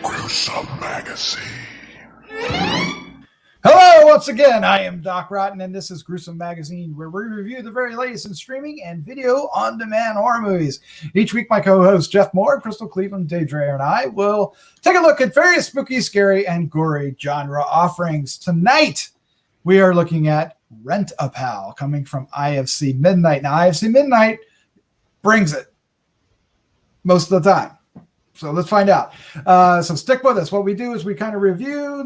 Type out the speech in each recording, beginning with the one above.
Gruesome Magazine. Hello, once again, I am Doc Rotten, and this is Gruesome Magazine, where we review the very latest in streaming and video on-demand horror movies. Each week, my co-hosts Jeff Mohr, Crystal Cleveland, Dave Dreher, and I will take a look at various spooky, scary, and gory genre offerings. Tonight, we are looking at Rent-A-Pal, coming from IFC Midnight. Now, IFC Midnight brings it most of the time. So let's find out. So stick with us. What we do is we kind of review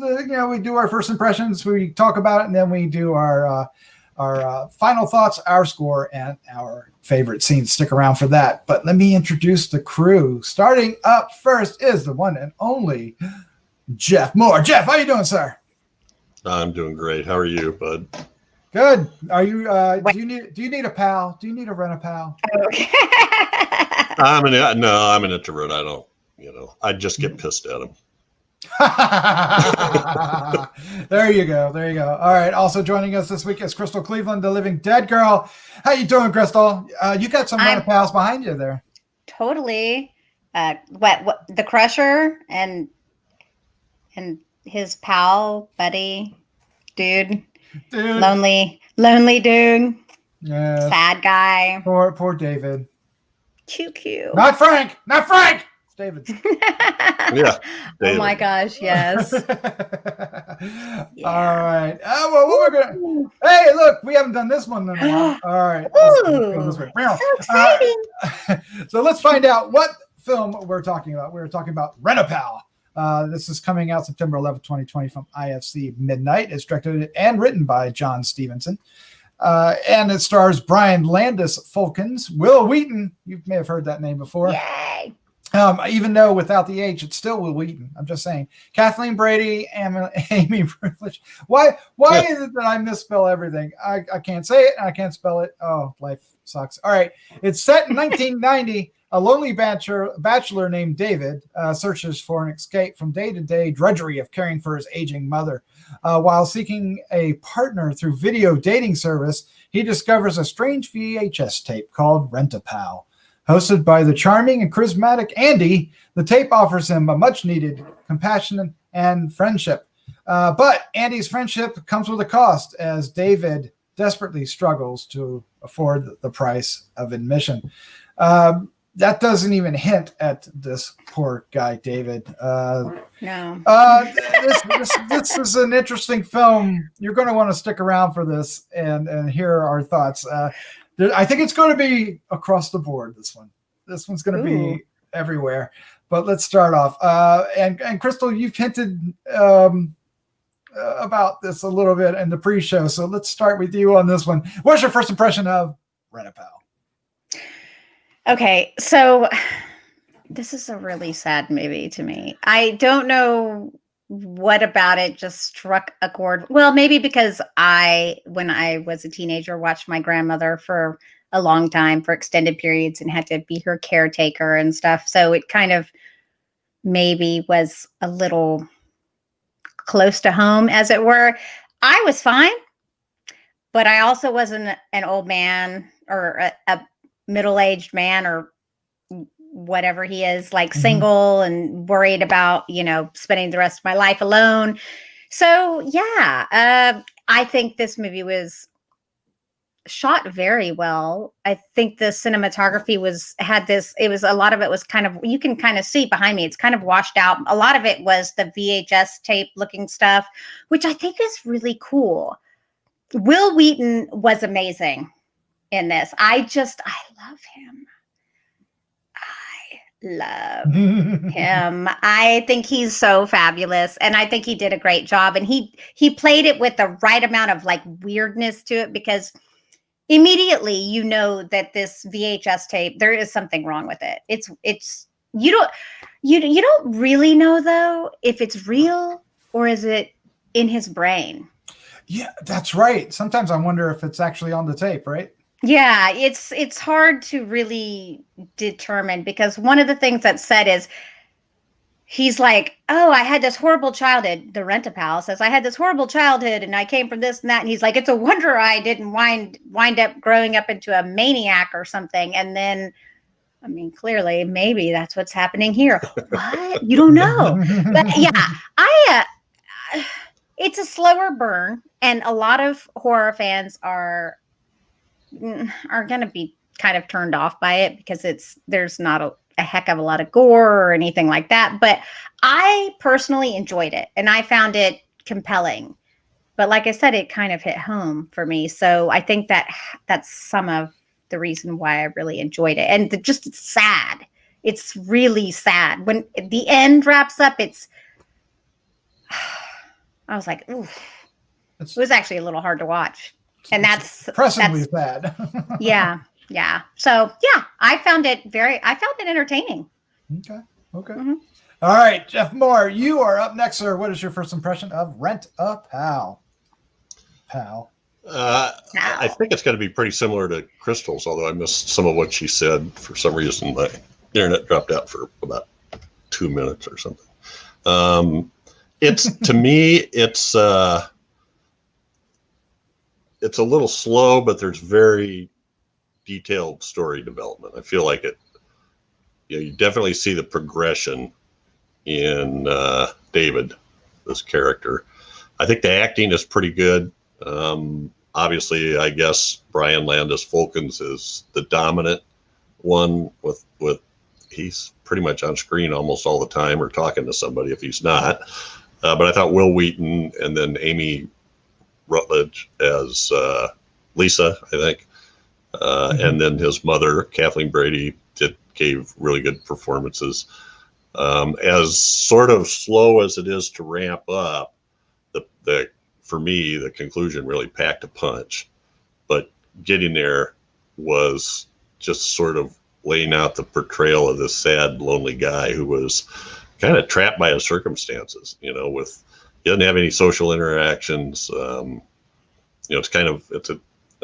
we do our first impressions, we talk about it, and then we do our final thoughts, our score, and our favorite scenes. Stick around for that. But let me introduce the crew. Starting up first is the one and only Jeff Mohr. Jeff, how you doing, sir? I'm doing great. How are you, bud? Good. Are you? Do you need a pal? Do you need a Rent-A-Pal? Okay. I'm an introvert. I don't. I just get pissed at him. There you go. All right. Also joining us this week is Crystal Cleveland, the living dead girl. How you doing, Crystal? You got some Rent-A-Pals behind you there. Totally. What the Crusher and his pal, buddy, dude. Lonely dude. Yeah. Sad guy. Poor David. Cute. Not Frank. It's David. Yeah. David. Oh my gosh, yes. Yeah. All right. Hey, look, we haven't done this one in a while. All right. Ooh, so exciting. So let's find out what film we're talking about. We're talking about Rent-A-Pal. This is coming out September 11th, 2020 from IFC Midnight. It's directed and written by John Stevenson. And it stars Brian Landis Folkins, Wil Wheaton. You may have heard that name before. Yay. Even though without the H, it's still Wil Wheaton. I'm just saying. Kathleen Brady, Amy Privilege. Why is it that I misspell everything? I can't say it and I can't spell it. Oh, life sucks. All right. It's set in 1990. A lonely bachelor named David searches for an escape from day-to-day drudgery of caring for his aging mother. While seeking a partner through video dating service, he discovers a strange VHS tape called Rent-A-Pal. Hosted by the charming and charismatic Andy, the tape offers him a much-needed compassion and friendship. But Andy's friendship comes with a cost, as David desperately struggles to afford the price of admission. That doesn't even hint at this poor guy, David. No. This is an interesting film. You're going to want to stick around for this and hear our thoughts. I think it's going to be across the board, this one. This one's going to be everywhere. But let's start off. And Crystal, you've hinted about this a little bit in the pre-show. So let's start with you on this one. What's your first impression of Rent-A-Pal? Okay, so this is a really sad movie to me. I don't know what about it just struck a chord. Well, maybe because when I was a teenager, watched my grandmother for a long time for extended periods and had to be her caretaker and stuff. So it kind of maybe was a little close to home, as it were. I was fine, but I also wasn't an old man or a middle-aged man or whatever he is, like single and worried about, spending the rest of my life alone. So yeah, I think this movie was shot very well. I think the cinematography a lot of it was kind of, you can kind of see behind me, it's kind of washed out. A lot of it was the VHS tape looking stuff, which I think is really cool. Wil Wheaton was amazing in this. I love him. I think he's so fabulous, and I think he did a great job, and he played it with the right amount of like weirdness to it, because immediately you know that this VHS tape, there is something wrong with it. It's you don't really know though if it's real or is it in his brain. Yeah, that's right. Sometimes I wonder if it's actually on the tape, right? Yeah, it's hard to really determine, because one of the things that's said is he's like, oh, I had this horrible childhood. The Rent-A-Pal says, I had this horrible childhood and I came from this and that. And he's like, it's a wonder I didn't wind up growing up into a maniac or something. And then I mean, clearly, maybe that's what's happening here. What? You don't know. But yeah, it's a slower burn, and a lot of horror fans are going to be kind of turned off by it because there's not a heck of a lot of gore or anything like that. But I personally enjoyed it, and I found it compelling. But like I said, it kind of hit home for me. So I think that's some of the reason why I really enjoyed it. And it's sad. It's really sad. When the end wraps up, I was like, ooh. It was actually a little hard to watch. And that's impressively sad. Yeah. Yeah. So yeah, I found it entertaining. Okay. Mm-hmm. All right, Jeff Mohr, you are up next, sir. What is your first impression of Rent a Pal? I think it's going to be pretty similar to Crystal's, although I missed some of what she said. For some reason, my internet dropped out for about 2 minutes or something. To me, it's a little slow, but there's very detailed story development. I feel like you definitely see the progression in David, this character. I think the acting is pretty good. Obviously, I guess Brian Landis Folkins is the dominant one with he's pretty much on screen almost all the time or talking to somebody if he's not. But I thought Wil Wheaton and then Amy Rutledge as Lisa, I think. And then his mother, Kathleen Brady, gave really good performances. As sort of slow as it is to ramp up, for me, the conclusion really packed a punch. But getting there was just sort of laying out the portrayal of this sad, lonely guy who was kind of trapped by his circumstances, he doesn't have any social interactions. It's an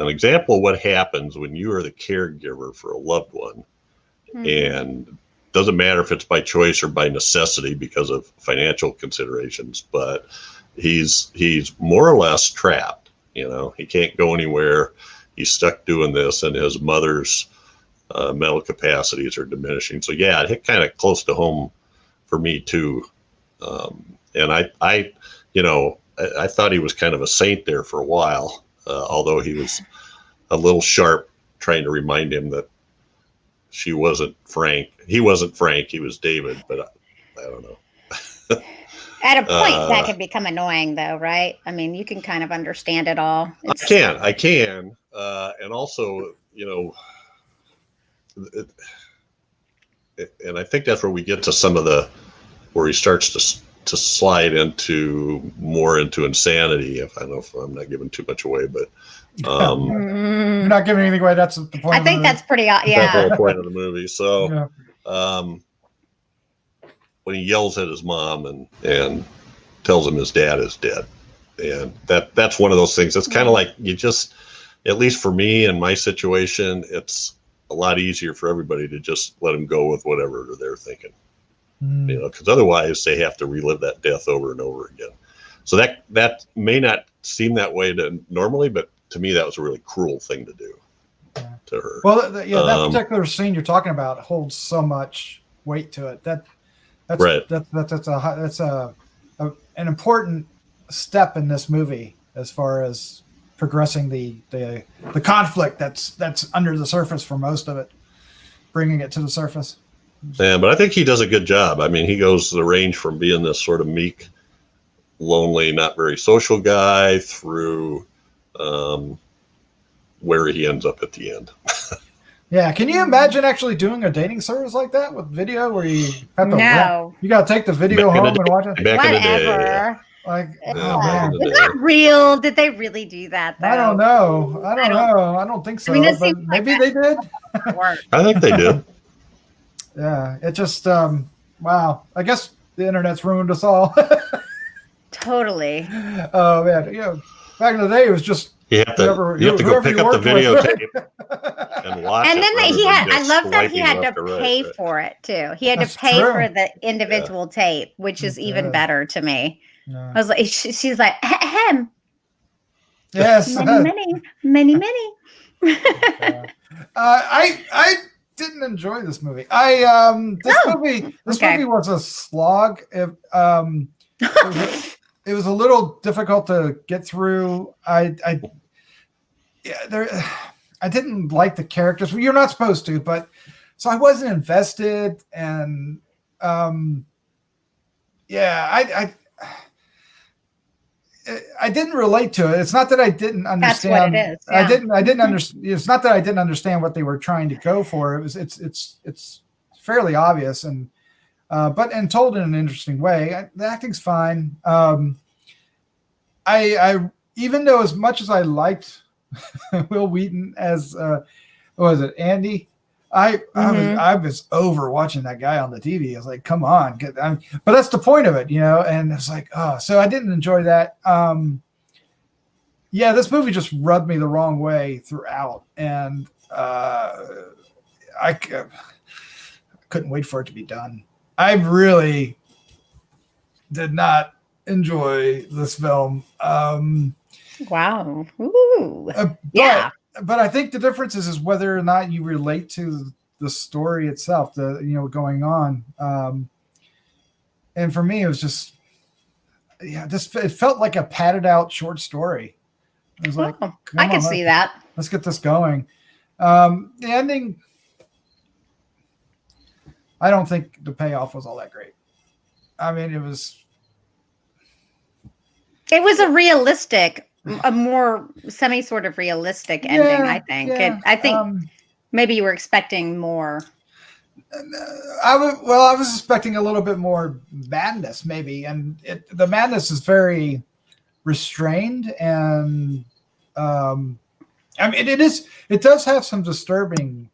example of what happens when you are the caregiver for a loved one. And doesn't matter if it's by choice or by necessity because of financial considerations, but he's more or less trapped. He can't go anywhere. He's stuck doing this, and his mother's mental capacities are diminishing. So yeah, it hit kind of close to home for me too. And I thought he was kind of a saint there for a while, although he was a little sharp trying to remind him that she wasn't Frank. He wasn't Frank. He was David, but I don't know. At a point, that can become annoying, though, right? I mean, you can kind of understand it all. I can. And also, and I think that's where we get to some of where he starts to slide more into insanity. I don't know if I'm not giving too much away, but you're not giving anything away. That's the point. I think that's pretty. Yeah, that's the whole point of the movie. So, when he yells at his mom and tells him his dad is dead, and that's one of those things. It's kind of like at least for me in my situation, it's a lot easier for everybody to just let him go with whatever they're thinking. Because otherwise they have to relive that death over and over again. So that may not seem that way to normally, but to me that was a really cruel thing to do to her. Well, that particular scene you're talking about holds so much weight to it. That's right. That's an important step in this movie as far as progressing the conflict that's under the surface for most of it, bringing it to the surface. Yeah, but I think he does a good job. I mean, he goes the range from being this sort of meek, lonely, not very social guy through where he ends up at the end. Yeah, can you imagine actually doing a dating service like that with video where you have to you got to take the video home and watch it? Back in the day, yeah. Like, man. Is that real? Did they really do that, though? I don't know. I don't think so. I mean, but maybe they did. I think they did. Yeah, it just wow. I guess the internet's ruined us all. Totally. Oh man, back in the day it was just you have to go pick up the videotape and watch. And it then I love that he had to pay right. for it too. He had That's to pay true. for the individual tape, which is even better to me. Yeah. I was like, she's like, ahem. Yes. Many. I didn't enjoy this movie. This okay. movie was a slog. It was a little difficult to get through. I didn't like the characters. Well, you're not supposed to, but so I wasn't invested, and I didn't relate to it. It's not that I didn't understand. That's what it is. Yeah. I didn't understand. It's not that I didn't understand what they were trying to go for. It's fairly obvious and told in an interesting way. The acting's fine. I even though as much as I liked Wil Wheaton as what was it, Andy? I was over watching that guy on the TV. I was like, come on, but that's the point of it, And it's like, so I didn't enjoy that. This movie just rubbed me the wrong way throughout, and I couldn't wait for it to be done. I really did not enjoy this film. Wow. Ooh. Yeah. But I think the difference is whether or not you relate to the story itself, going on. And for me, it was just, it felt like a padded out short story. It was like, I can see that. Let's get this going. The ending, I don't think the payoff was all that great. I mean, it was a realistic, a more sort of realistic ending, I think. I think maybe you were expecting more. I was expecting a little bit more madness, maybe, and the madness is very restrained, and it does have some disturbing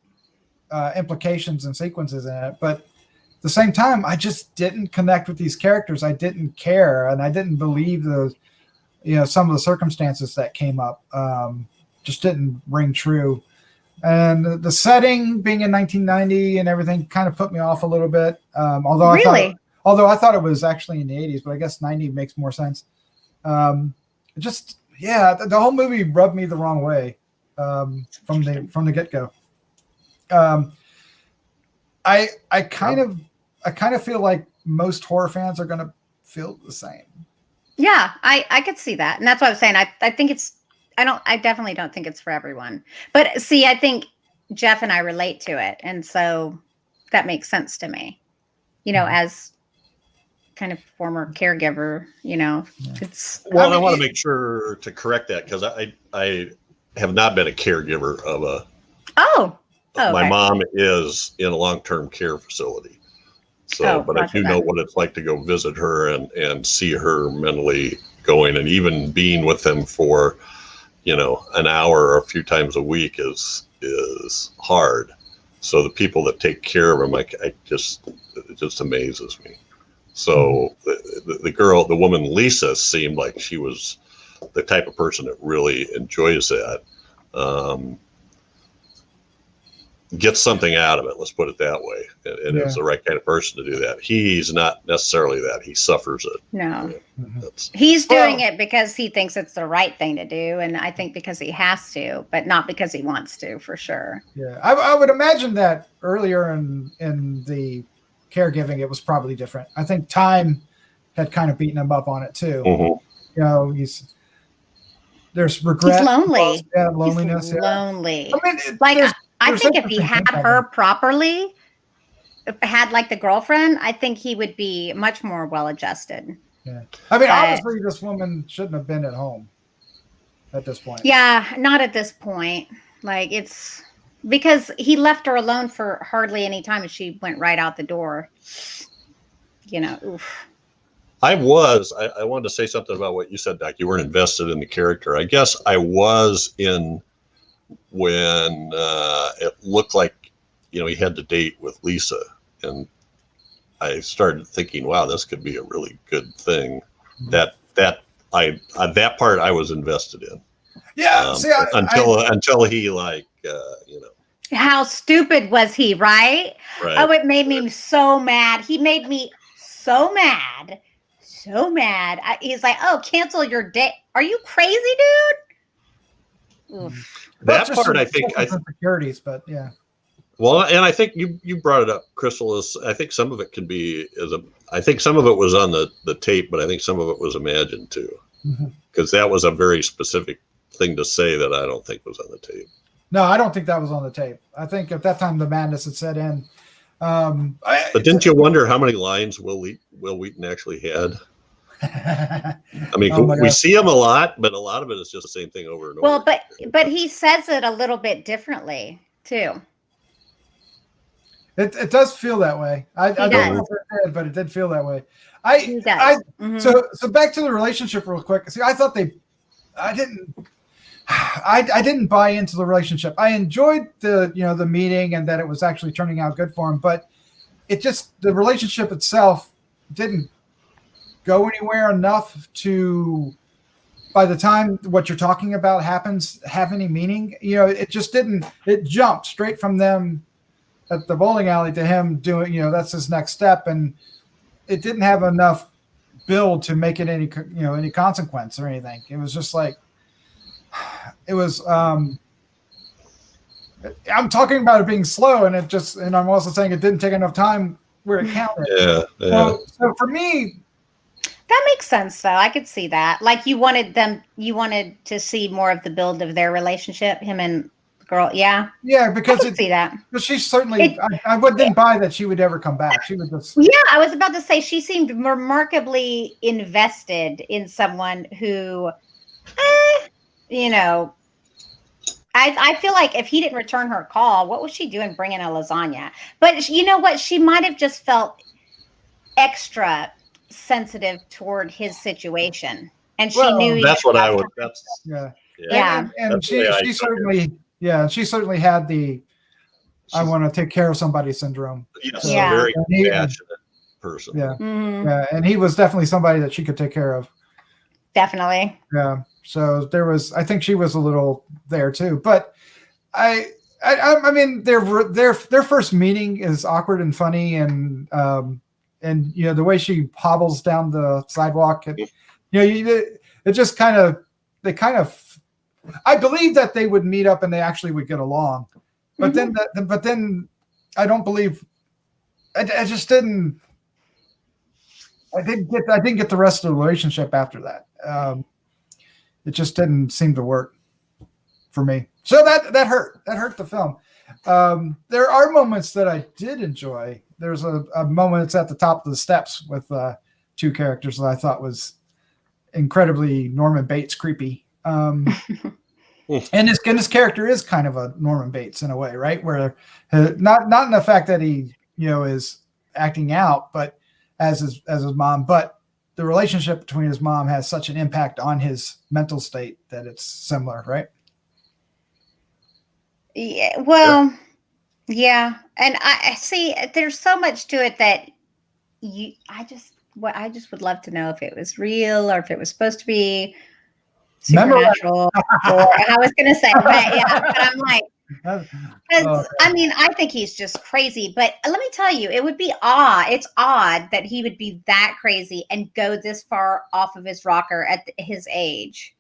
implications and sequences in it, but at the same time, I just didn't connect with these characters. I didn't care, and I didn't believe those. Some of the circumstances that came up just didn't ring true. And the setting being in 1990 and everything kind of put me off a little bit. Although I thought it was actually in the 80s, but I guess 90 makes more sense. The whole movie rubbed me the wrong way from the get-go. I kind of feel like most horror fans are going to feel the same. Yeah, I could see that. And that's what I was saying. I think I definitely don't think it's for everyone. But see, I think Jeff and I relate to it. And so that makes sense to me, as kind of former caregiver, it's. Well, I want to make sure to correct that because I have not been a caregiver of a. My mom is in a long-term care facility. So, but I do know what it's like to go visit her and see her mentally going, and even being with them for, an hour or a few times a week is hard. So the people that take care of them, it just amazes me. So the woman Lisa seemed like she was the type of person that really enjoys that. Gets something out of it, let's put it that way, and is the right kind of person to do that. He's not necessarily that. He suffers it. No, he's doing it because he thinks it's the right thing to do, and I think because he has to, but not because he wants to, for sure. Yeah, I would imagine that earlier in the caregiving, it was probably different. I think time had kind of beaten him up on it too. Mm-hmm. There's regret. He's lonely. Loneliness. He's lonely. I mean, I think if he had her properly, had like the girlfriend, I think he would be much more well-adjusted. Yeah. I mean, obviously this woman shouldn't have been at home at this point. Yeah, not at this point. Like, it's because he left her alone for hardly any time and she went right out the door. Oof. I wanted to say something about what you said, Doc. You weren't invested in the character. I guess I was in when it looked like, he had to date with Lisa, and I started thinking, wow, this could be a really good thing. That part I was invested in. Yeah. Until he How stupid was he, right? Oh, it made me so mad. He made me so mad. So mad. He's like, oh, cancel your date. Are you crazy, dude? Oof. That part, I think, securities, but yeah. Well, and I think you brought it up, Crystal. I think some of it can be I think some of it was on the tape, but I think some of it was imagined too, because that was a very specific thing to say that I don't think was on the tape. No, I don't think that was on the tape. I think at that time the madness had set in. But didn't you wonder how many lines Wil Wheaton actually had? I mean, we see him a lot, but a lot of it is just the same thing over and over. Well, but he says it a little bit differently too. It does feel that way. I don't know if it did, but it did feel that way. So back to the relationship real quick. See, I thought I didn't buy into the relationship. I enjoyed the meeting and that it was actually turning out good for him, but the relationship itself didn't go anywhere enough to, by the time what you're talking about happens, have any meaning. It just didn't. It jumped straight from them at the bowling alley to him doing, that's his next step, and it didn't have enough build to make it any consequence or anything. It was just like, it was. I'm talking about it being slow, and I'm also saying it didn't take enough time where it counted. Yeah. So for me, that makes sense, though. I could see that. Like you wanted to see more of the build of their relationship, him and the girl. Yeah. Yeah, because I could see that. But she certainly, I didn't buy that she would ever come back. She would just. Yeah, I was about to say she seemed remarkably invested in someone who, I feel like if he didn't return her call, what was she doing bringing a lasagna? But you know what? She might have just felt extra sensitive toward his situation, and she knew. That's what I would. And she certainly had the I want to take care of somebody syndrome. Yes, a very passionate person. Yeah, yeah, and he was definitely somebody that she could take care of. Definitely. Yeah. So I think she was a little there too, but I mean, their first meeting is awkward and funny, and the way she hobbles down the sidewalk, it just kind of, I believe that they would meet up and they actually would get along, but then I don't believe, I didn't get the rest of the relationship after that. It just didn't seem to work for me. So that hurt the film. There are moments that I did enjoy. There's a moment that's at the top of the steps with two characters that I thought was incredibly Norman Bates creepy. And his character is kind of a Norman Bates in a way, right? Where not in the fact that he is acting out, but as his mom, but the relationship between his mom has such an impact on his mental state that it's similar, right? Yeah. Well, yeah. And I see there's so much to it that I just would love to know if it was real or if it was supposed to be supernatural. Or I was going to say, but I'm like, I mean, I think he's just crazy, but let me tell you, it would be odd. It's odd that he would be that crazy and go this far off of his rocker at his age.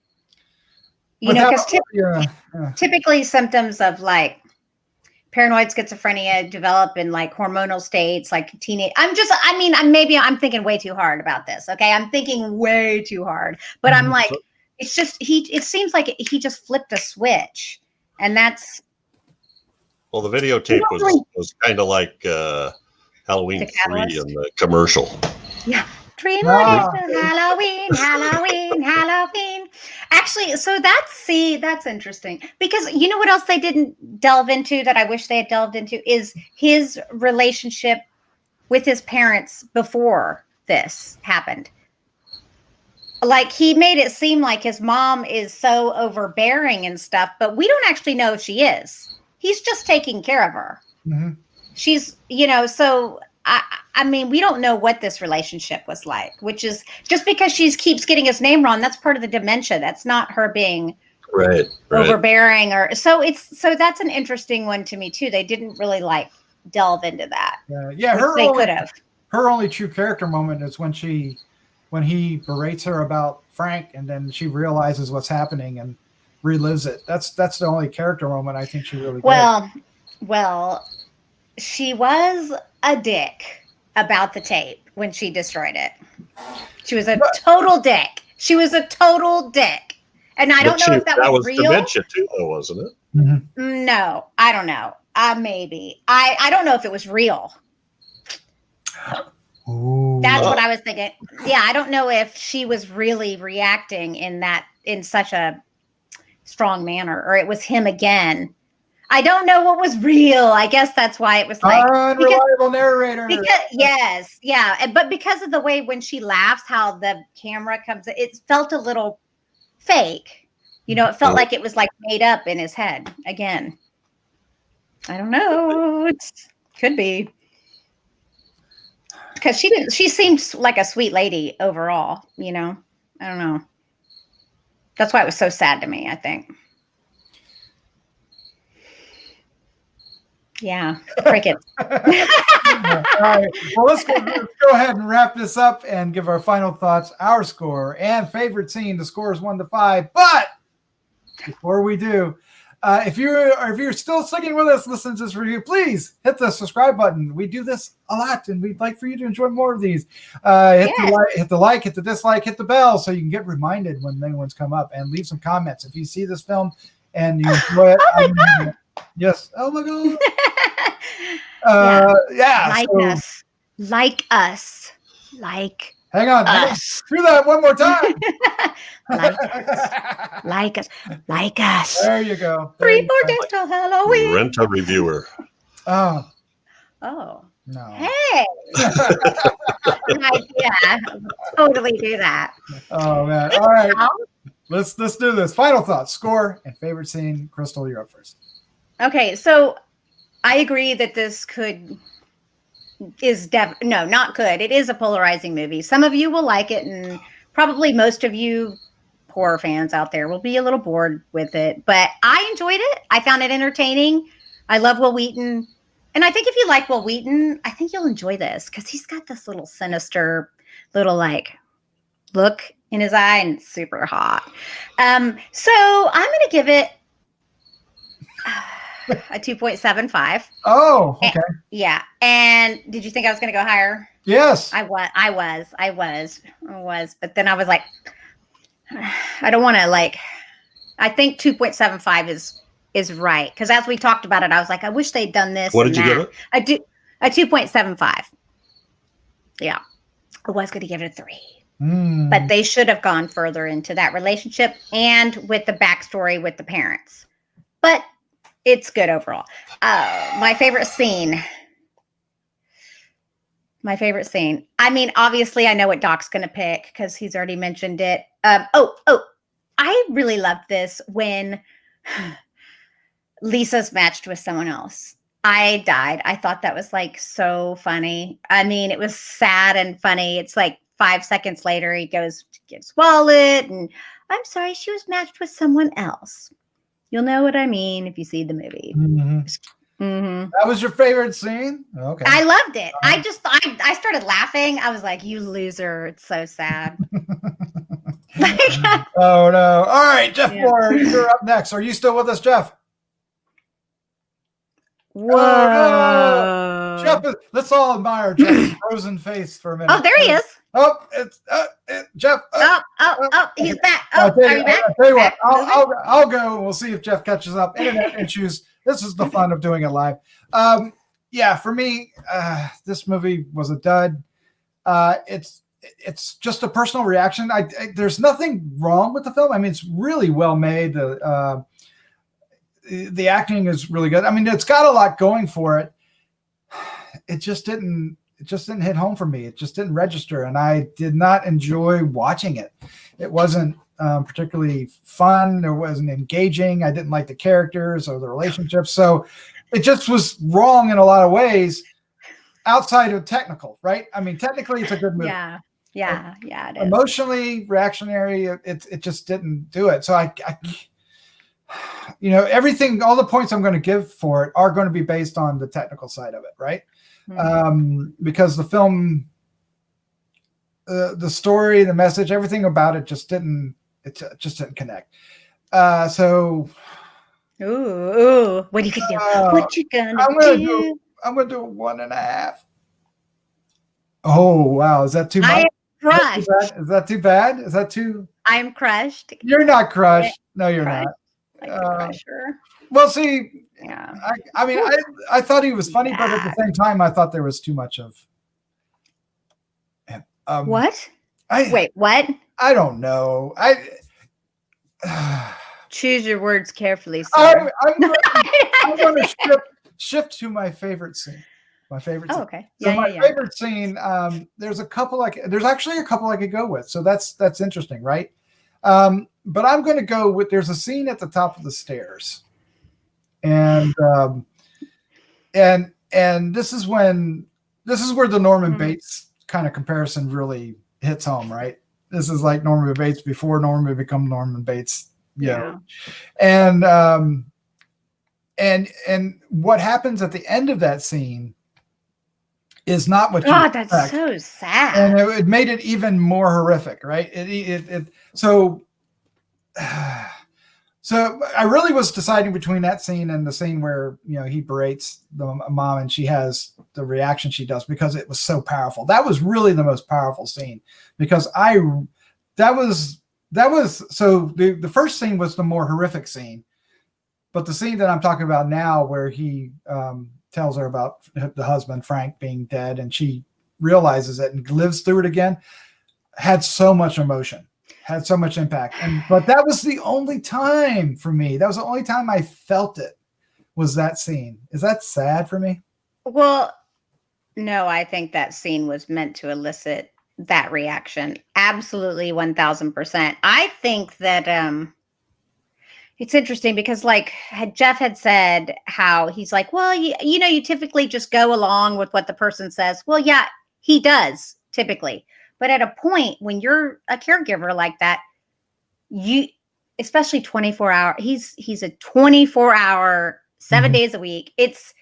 Because typically symptoms of like paranoid schizophrenia develop in like hormonal states, like teenage. I'm thinking way too hard about this. Okay. I'm thinking way too hard, but I'm like, it's just, it seems like he just flipped a switch, and that's. Well, the videotape was kind of like Halloween 3 in the commercial. Yeah. Dream Halloween. Actually, so that's interesting, because you know what else they didn't delve into that I wish they had delved into is his relationship with his parents before this happened. Like, he made it seem like his mom is so overbearing and stuff, but we don't actually know if she is. He's just taking care of her. Mm-hmm. She's, so I mean, we don't know what this relationship was like, which is just because she keeps getting his name wrong. That's part of the dementia. That's not her being overbearing so that's an interesting one to me too. They didn't really delve into that. They could have. Her only true character moment is when he berates her about Frank, and then she realizes what's happening and relives it. That's the only character moment I think she really did. Well, she was a dick about the tape when she destroyed it. She was a total dick. She was a total dick. And I don't know if that was real. Dementia too, though, wasn't it? Mm-hmm. No, I don't know. Maybe. I don't know if it was real. Ooh. That's what I was thinking. Yeah, I don't know if she was really reacting in such a strong manner, or it was him again. I don't know what was real. I guess that's why it was like unreliable narrator. Yes, yeah, but because of the way when she laughs, how the camera comes, it felt a little fake. You know, it felt like it was like made up in his head again. I don't know. It could be because she seemed like a sweet lady overall. You know, I don't know. That's why it was so sad to me, I think. Yeah, crickets. All right. Well, let's go ahead and wrap this up and give our final thoughts, our score, and favorite scene. The score is 1 to 5. But before we do, if you're still sticking with us, listening to this review, please hit the subscribe button. We do this a lot, and we'd like for you to enjoy more of these. Hit the like, hit the dislike, hit the bell, so you can get reminded when new ones come up, and leave some comments if you see this film and you enjoy it. Yes. Oh my God. Yeah. Like us. Hang on. Do that one more time. Like us. There you go. 3 more days till Halloween. Rent a reviewer. Oh. Oh. No. Hey. Yeah. Totally do that. Oh man. All right. Let's do this. Final thoughts, score, and favorite scene. Crystal, you're up first. Okay, so I agree that this not good. It is a polarizing movie. Some of you will like it, and probably most of you horror fans out there will be a little bored with it. But I enjoyed it. I found it entertaining. I love Wil Wheaton. And I think if you like Wil Wheaton, I think you'll enjoy this because he's got this little sinister little look in his eye and it's super hot. So I'm going to give it a 2.75. Oh, okay. Yeah. And did you think I was going to go higher? Yes. I was. But then I was like, I don't want to I think 2.75 is right. Because as we talked about it, I was like, I wish they'd done this. What did you give it? I do a 2.75. Yeah. I was going to give it a 3. But they should have gone further into that relationship and with the backstory with the parents. But it's good overall. My favorite scene. I mean, obviously, I know what Doc's going to pick because he's already mentioned it. I really loved this when Lisa's matched with someone else. I died. I thought that was so funny. I mean, it was sad and funny. It's 5 seconds later, he goes to get his wallet, and I'm sorry, she was matched with someone else. You'll know what I mean if you see the movie. That was your favorite scene? Okay. I loved it. I started laughing. I was like, you loser. It's so sad. Oh, no. All right, Jeff Mohr, you're up next. Are you still with us, Jeff? Whoa. Oh, no. Jeff, let's all admire Jeff's frozen face for a minute. Oh, there he is. Oh, it's Jeff. He's back. Oh, are you back? I'll tell you what, I'll go and we'll see if Jeff catches up. Internet issues. This is the fun of doing it live. Yeah, for me, this movie was a dud. It's just a personal reaction. There's nothing wrong with the film. I mean, it's really well made. The acting is really good. I mean, it's got a lot going for it. It just didn't hit home for me. It just didn't register, and I did not enjoy watching it. It wasn't particularly fun. It wasn't engaging. I didn't like the characters or the relationships. So it just was wrong in a lot of ways outside of technical, right? I mean, technically it's a good movie. Yeah, it is. Emotionally reactionary, it just didn't do it. So I everything, all the points I'm going to give for it are going to be based on the technical side of it, right? Because the film, the story, the message, everything about it just didn't connect. So, ooh, what are you gonna do? What you gonna do? gonna do a 1.5. Oh wow, is that too much? I am crushed. Is that too bad? Is that too? I'm crushed. You're not crushed. No, you're Crushed. not. Like a crusher. Well, see, Yeah. I mean, I thought he was funny, but at the same time, I thought there was too much of. What? Wait, what? I don't know. Choose your words carefully, sir. I'm going to shift to my favorite scene. My favorite. Oh, okay. So my favorite scene. There's actually a couple I could go with. So that's interesting, right? But I'm going to go with. There's a scene at the top of the stairs, and this is where the Norman Bates kind of comparison really hits home, right? This is like Norman Bates before Norman become Norman Bates. Yeah. And what happens at the end of that scene is not what God, that's so sad. And it made it even more horrific, right? So I really was deciding between that scene and the scene where, he berates the mom and she has the reaction she does because it was so powerful. That was really the most powerful scene because the first scene was the more horrific scene, but the scene that I'm talking about now where he tells her about the husband, Frank, being dead, and she realizes it and lives through it again, had so much emotion, had so much impact. But that was the only time for me. That was the only time I felt it, was that scene. Is that sad for me? Well, no, I think that scene was meant to elicit that reaction. Absolutely 1000%. I think that it's interesting because Jeff had said how he's like, well, you typically just go along with what the person says. Well, yeah, he does typically. But at a point when you're a caregiver like that, especially 24 hour, he's a 24-hour, 7 days a week. It's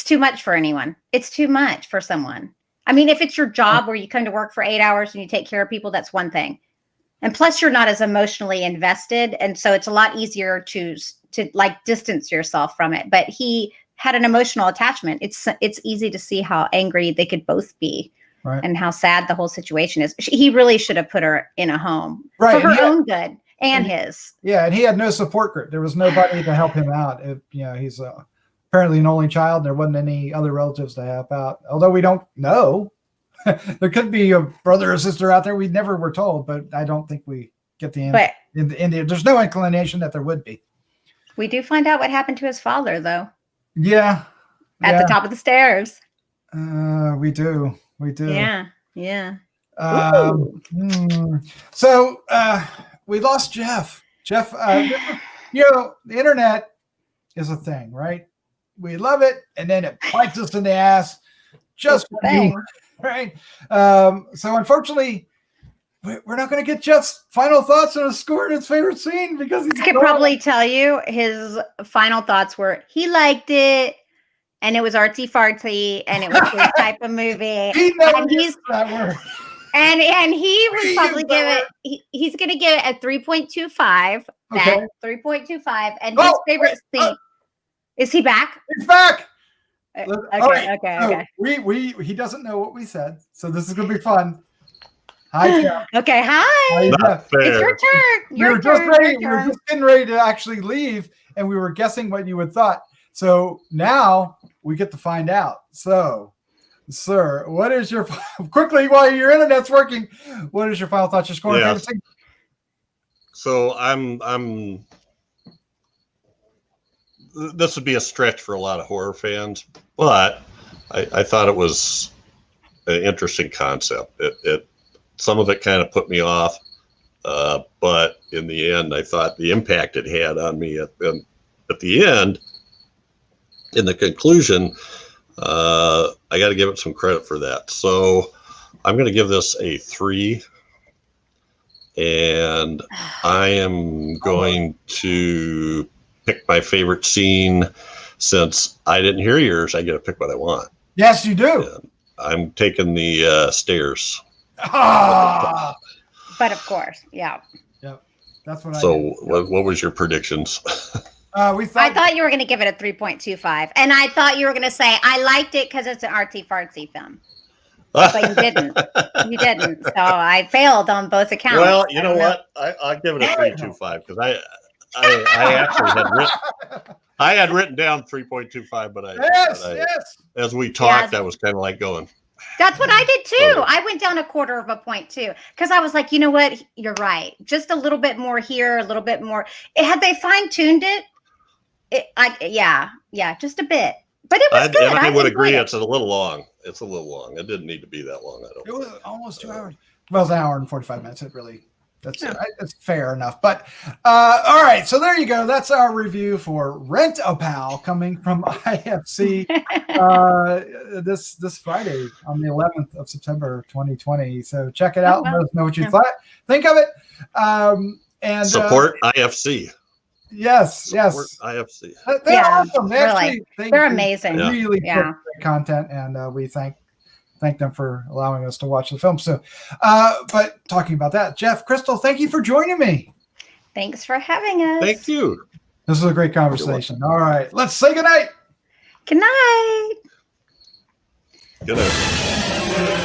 too much for anyone. It's too much for someone. I mean, if it's your job where you come to work for 8 hours and you take care of people, that's one thing. And plus you're not as emotionally invested. And so it's a lot easier to distance yourself from it. But he had an emotional attachment. It's easy to see how angry they could both be. Right. And how sad the whole situation is. He really should have put her in a home for her own good and his. Yeah, and he had no support group. There was nobody to help him out. He's apparently an only child. There wasn't any other relatives to help out. Although we don't know. There could be a brother or sister out there. We never were told, but I don't think we get the end. There's no inclination that there would be. We do find out what happened to his father, though. Yeah. At the top of the stairs. We do. We do. Yeah. So we lost Jeff. Jeff, the internet is a thing, right? We love it, and then it bites us in the ass. Just right. So unfortunately, we're not going to get Jeff's final thoughts on a score in his favorite scene because I could probably tell you his final thoughts were he liked it. And it was artsy fartsy, and it was his type of movie. He never used that word. And he would probably give it. He's going to give it a 3.25. Okay. 3.25. And his favorite scene. Is he back? He's back. Okay. He doesn't know what we said, so this is going to be fun. Hi, Jeff. Okay, hi. Not fair. It's your turn. We were just getting ready to actually leave, and we were guessing what you had thought. So now we get to find out. So, sir, what is your quickly while your internet's working? What is your final thoughts? Your score? Yeah. So I'm. This would be a stretch for a lot of horror fans, but I thought it was an interesting concept. It some of it kind of put me off, but in the end, I thought the impact it had on me at the end. In the conclusion, I got to give it some credit for that. So I'm going to give this a 3. And I am going to pick my favorite scene. Since I didn't hear yours, I get to pick what I want. Yes, you do. And I'm taking the stairs. Ah! But of course, yeah. Yep. That's what So what was your predictions? We I thought you were going to give it a 3.25, and I thought you were going to say I liked it because it's an artsy fartsy film, but you didn't. You didn't. So I failed on both accounts. Well, you know what? I'll give it a 3.25 because I actually had written down 3.25, but yes. As we talked, I was kind of like going. That's what I did too. I went down 1/4 of a point too, because I was like, you know what? You're right. Just a little bit more here, a little bit more. Had they fine tuned it, just a bit. But it was good. And I would agree. It's a little long. It's a little long. It didn't need to be that long. I don't. It was almost 2 hours. Well, it's an hour and 45 minutes. That's fair enough. But all right, so there you go. That's our review for Rent a Pal coming from IFC this Friday on the 11th of September 2020. So check it out and let us know what you think of it. And support IFC. Yes. IFC. They're awesome. They're amazing. Really good content, and we thank them for allowing us to watch the film. So, but talking about that, Jeff, Crystal, thank you for joining me. Thanks for having us. Thank you. This was a great conversation. All right, let's say goodnight. Good night. Good night.